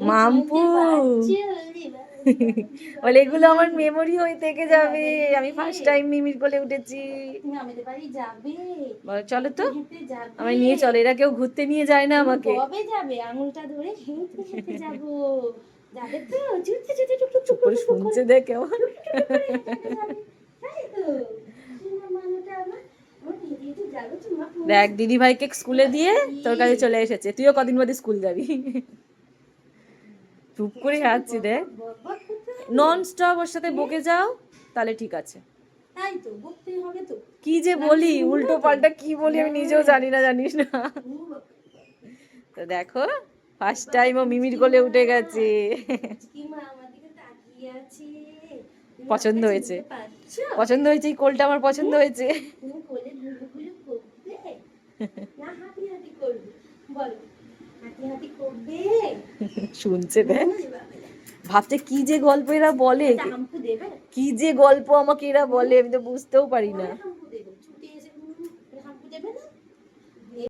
মাম্পু বলে এগুলো আমার মেমোরি হয়ে থেকে যাবে, আমি ফার্স্ট টাইম মিমির কোলে উঠেছি। চলো তো আমায় নিয়ে চলো, এরা কেউ ঘুরতে নিয়ে যায় না আমাকে। কবে যাবে? আঙুলটা ধরে হেঁটে হেঁটে যাবো। যাবে তো? চুপ করে শুনছে দেখ কেমন। দেখ দিদি ভাইকে স্কুলে দিয়ে তোর কাছে চলে এসেছে, তুইও কদিন বাদে স্কুল যাবি। চুপ করে যাচ্ছি দেখ, নন স্টপ ওর সাথে বকে যাও তাহলে ঠিক আছে। তাই তো বকতেই হবে তো। কি যে বলি উল্টো পাল্টা কি বলি আমি নিজেও জানি না, জানিস না। তো দেখো ফার্স্ট টাইম ও মিমির কোলে উঠে গেছে। পছন্দ হয়েছে, পছন্দ হয়েছে, এই কোলটা আমার পছন্দ হয়েছে। শুনছে দেখ, ভাবছে কি যে গল্প এরা বলে, কি যে গল্প আমাকে এরা বলে, আমি তো বুঝতেও পারি না।